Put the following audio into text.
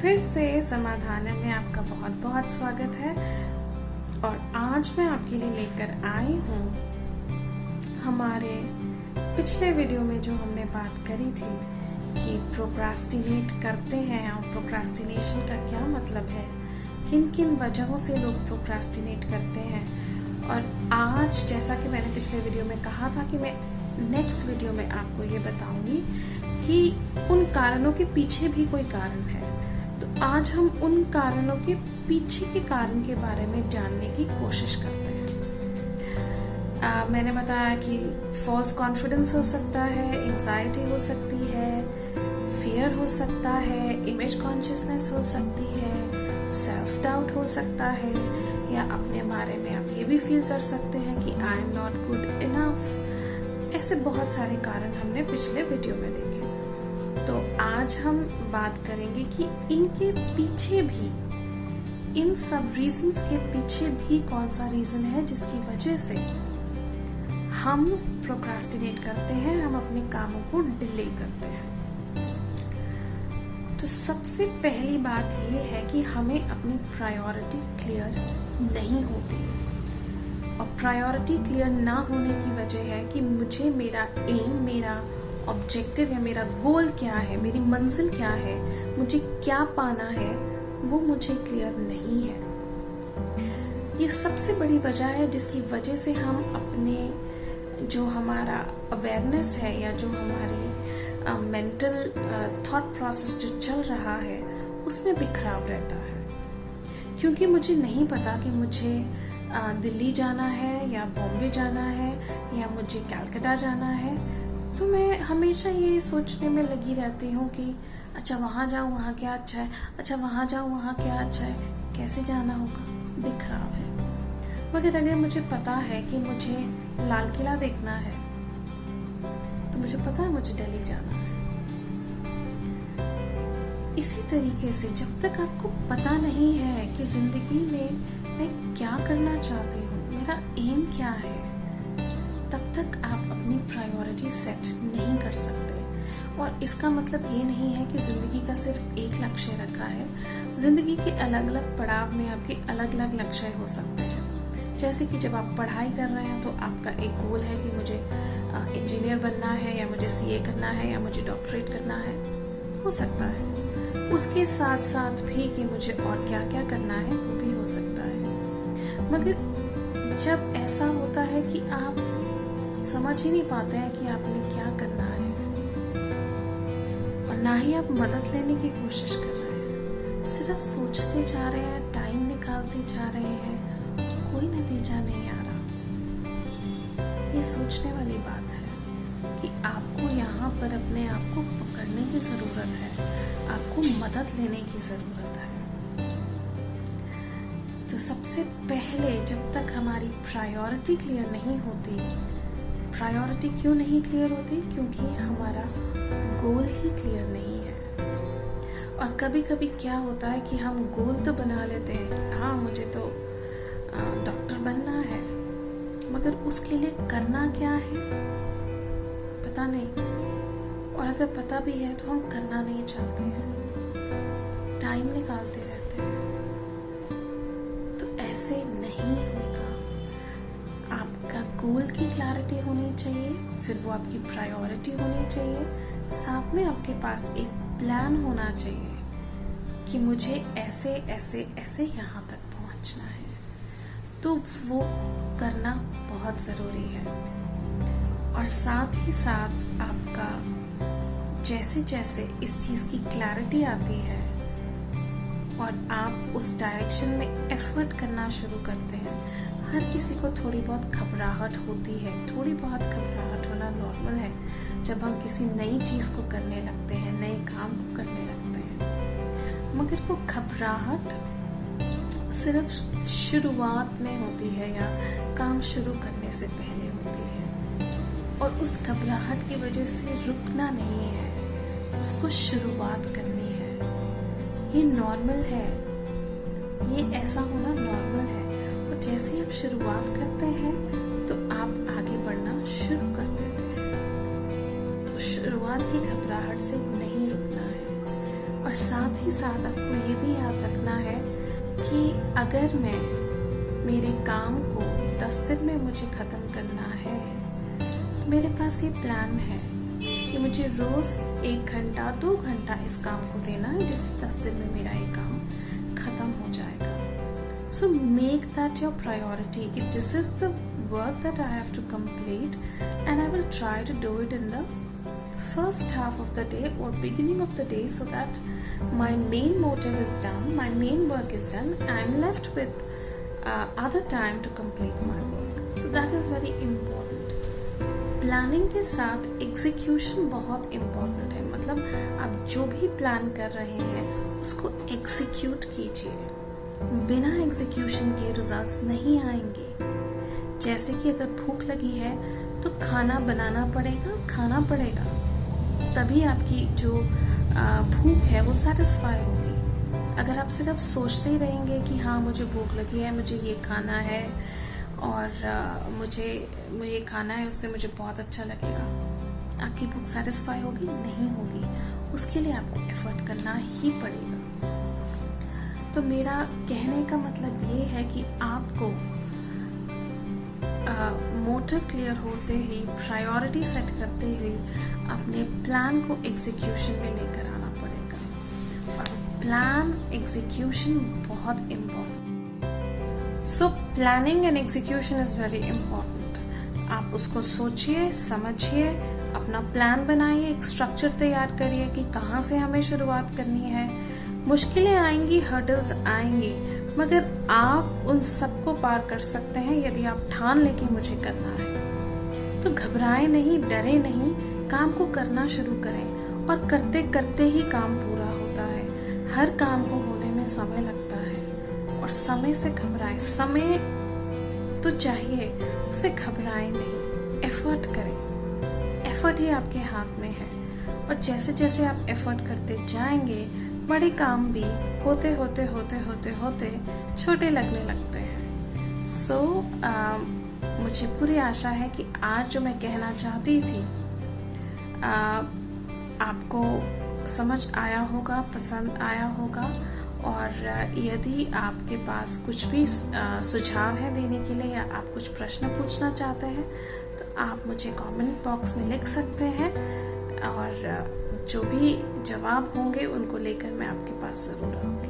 फिर से समाधान में आपका बहुत बहुत स्वागत है। और आज मैं आपके लिए लेकर आई हूँ हमारे पिछले वीडियो में जो हमने बात करी थी कि प्रोक्रास्टिनेट करते हैं और प्रोक्रास्टिनेशन का क्या मतलब है, किन किन वजहों से लोग प्रोक्रास्टिनेट करते हैं। और आज जैसा कि मैंने पिछले वीडियो में कहा था कि मैं नेक्स्ट वीडियो में आपको ये बताऊंगी कि उन कारणों के पीछे भी कोई कारण है। तो आज हम उन कारणों के पीछे के कारण के बारे में जानने की कोशिश करते हैं। मैंने बताया कि फॉल्स कॉन्फिडेंस हो सकता है, एंजाइटी हो सकती है, फियर हो सकता है, इमेज कॉन्शियसनेस हो सकती है, सेल्फ डाउट हो सकता है, या अपने बारे में आप ये भी फील कर सकते हैं कि I am not good enough. ऐसे बहुत सारे कारण हमने पिछले वीडियो में देखे। तो आज हम बात करेंगे कि इनके पीछे भी, इन सब रीजंस के पीछे भी कौन सा रीजन है जिसकी वजह से हम प्रोक्रास्टिनेट करते हैं, हम अपने कामों को डिले करते हैं। तो सबसे पहली बात ये है कि हमें अपनी प्रायोरिटी क्लियर नहीं होती। और प्रायोरिटी क्लियर ना होने की वजह है कि मुझे मेरा एम, मेरा ऑब्जेक्टिव या मेरा गोल क्या है, मेरी मंजिल क्या है, मुझे क्या पाना है, वो मुझे क्लियर नहीं है। ये सबसे बड़ी वजह है जिसकी वजह से हम अपने जो हमारा अवेयरनेस है या जो हमारी मेंटल थॉट प्रोसेस जो चल रहा है उसमें बिखराव रहता है। क्योंकि मुझे नहीं पता कि मुझे दिल्ली जाना है या बॉम्बे जाना है या मुझे कलकत्ता जाना है, तो मैं हमेशा ये सोचने में लगी रहती हूँ कि अच्छा वहाँ जाऊँ, वहाँ क्या अच्छा है, अच्छा वहाँ जाऊँ, वहाँ क्या अच्छा है, कैसे जाना होगा, बिखराव है। मगर अगर मुझे पता है कि मुझे लाल किला देखना है तो मुझे पता है मुझे दिल्ली जाना है। इसी तरीके से जब तक आपको पता नहीं है कि जिंदगी में मैं क्या करना चाहती हूँ, मेरा एम क्या है, तब तक आप अपनी प्रायोरिटी सेट नहीं कर सकते। और इसका मतलब ये नहीं है कि जिंदगी का सिर्फ एक लक्ष्य रखा है। जिंदगी के अलग अलग पड़ाव में आपके अलग अलग लक्ष्य हो सकते हैं। जैसे कि जब आप पढ़ाई कर रहे हैं तो आपका एक गोल है कि मुझे इंजीनियर बनना है, या मुझे सीए करना है, या मुझे डॉक्टरेट करना है, हो सकता है। उसके साथ साथ भी कि मुझे और क्या क्या करना है वो भी हो सकता है। मगर जब ऐसा होता है कि आप समझ ही नहीं पाते हैं कि आपने क्या करना है और ना ही आप मदद लेने की कोशिश कर रहे हैं, सिर्फ सोचते जा रहे हैं, टाइम निकालते जा रहे हैं, कोई नतीजा नहीं आ रहा। ये सोचने वाली बात है कि आपको यहाँ पर अपने आप को पकड़ने की जरूरत है, आपको मदद लेने की जरूरत है। तो सबसे पहले जब तक हमारी प्रायोरिटी क्लियर नहीं होती, प्रायोरिटी क्यों नहीं क्लियर होती? क्योंकि हमारा गोल ही क्लियर नहीं है। और कभी कभी क्या होता है कि हम गोल तो बना लेते हैं कि हाँ मुझे तो डॉक्टर बनना है, मगर उसके लिए करना क्या है पता नहीं। और अगर पता भी है तो हम करना नहीं चाहते हैं, टाइम निकालते रहते हैं। तो ऐसे नहीं होता। आपका गोल की क्लैरिटी होनी चाहिए, फिर वो आपकी प्रायोरिटी होनी चाहिए, साथ में आपके पास एक प्लान होना चाहिए कि मुझे ऐसे ऐसे ऐसे यहाँ तक पहुँचना है। तो वो करना बहुत ज़रूरी है। और साथ ही साथ आपका जैसे जैसे इस चीज़ की क्लैरिटी आती है और आप उस डायरेक्शन में एफर्ट करना शुरू करते हैं, हर किसी को थोड़ी बहुत घबराहट होती है। थोड़ी बहुत घबराहट होना नॉर्मल है जब हम किसी नई चीज़ को करने लगते हैं, नए काम को करने लगते हैं। मगर वो घबराहट सिर्फ शुरुआत में होती है या काम शुरू करने से पहले होती है। और उस घबराहट की वजह से रुकना नहीं है, उसको शुरुआत करनी है। ये नॉर्मल है, ये ऐसा होना नॉर्मल है। और जैसे ही आप शुरुआत करते हैं तो आप आगे बढ़ना शुरू कर देते हैं। तो शुरुआत की घबराहट से नहीं रुकना है। और साथ ही साथ आपको ये भी याद रखना है कि अगर मैं मेरे काम को 10 दिन में मुझे ख़त्म करना है तो मेरे पास ये प्लान है कि मुझे रोज़ 1 घंटा 2 घंटा इस काम को देना है, जिससे 10 दिन में मेरा ये काम ख़त्म हो जाएगा. So make that your priority कि this is the work that I have to complete and I will try to do it in the first half of the day or beginning of the day, so that my main motive is done, my main work is done. I'm left with other time to complete my work. So that is very important. Planning के साथ execution बहुत important है. मतलब आप जो भी plan कर रहे हैं उसको एग्जीक्यूट कीजिए. बिना एग्जीक्यूशन के रिजल्ट्स नहीं आएंगे. जैसे कि अगर भूख लगी है तो खाना बनाना पड़ेगा, खाना पड़ेगा, तभी आपकी जो भूख है वो सेटिस्फाई होगी. अगर आप सिर्फ सोचते ही रहेंगे कि हाँ मुझे भूख लगी है, मुझे ये खाना है और मुझे ये खाना है, उससे मुझे बहुत अच्छा लगेगा, आपकी भूख सेटिस्फाई होगी? नहीं होगी. उसके लिए आपको एफर्ट करना ही पड़ेगा. तो मेरा कहने का मतलब ये है कि आपको मोटिव क्लियर होते ही, प्रायोरिटी सेट करते हुए अपने प्लान को एग्जीक्यूशन में लेकर आना पड़ेगा. और प्लान एग्जीक्यूशन बहुत important. So planning and execution is very important. आप उसको सोचिए, समझिए, अपना प्लान बनाइए, एक स्ट्रक्चर तैयार करिए कि कहाँ से हमें शुरुआत करनी है. मुश्किलें आएंगी, हर्डल्स आएंगी, मगर आप उन सबको पार कर सकते हैं यदि आप ठान लें कि मुझे करना है. तो घबराएं नहीं, डरे नहीं, काम को करना शुरू करें और करते करते ही काम पूरा होता है. हर काम को होने में समय लगता है और समय से घबराएं. समय तो चाहिए, उसे घबराएं नहीं, एफर्ट करें. एफर्ट ही आपके हाथ में है और जैसे जैसे आप एफर्ट करते जाएंगे बड़े काम भी होते होते होते होते होते छोटे लगने लगते हैं. सो मुझे पूरी आशा है कि आज जो मैं कहना चाहती थी आपको समझ आया होगा, पसंद आया होगा. और यदि आपके पास कुछ भी सुझाव है देने के लिए या आप कुछ प्रश्न पूछना चाहते हैं तो आप मुझे कमेंट बॉक्स में लिख सकते हैं और जो भी जवाब होंगे उनको लेकर मैं आपके पास ज़रूर आऊँगी.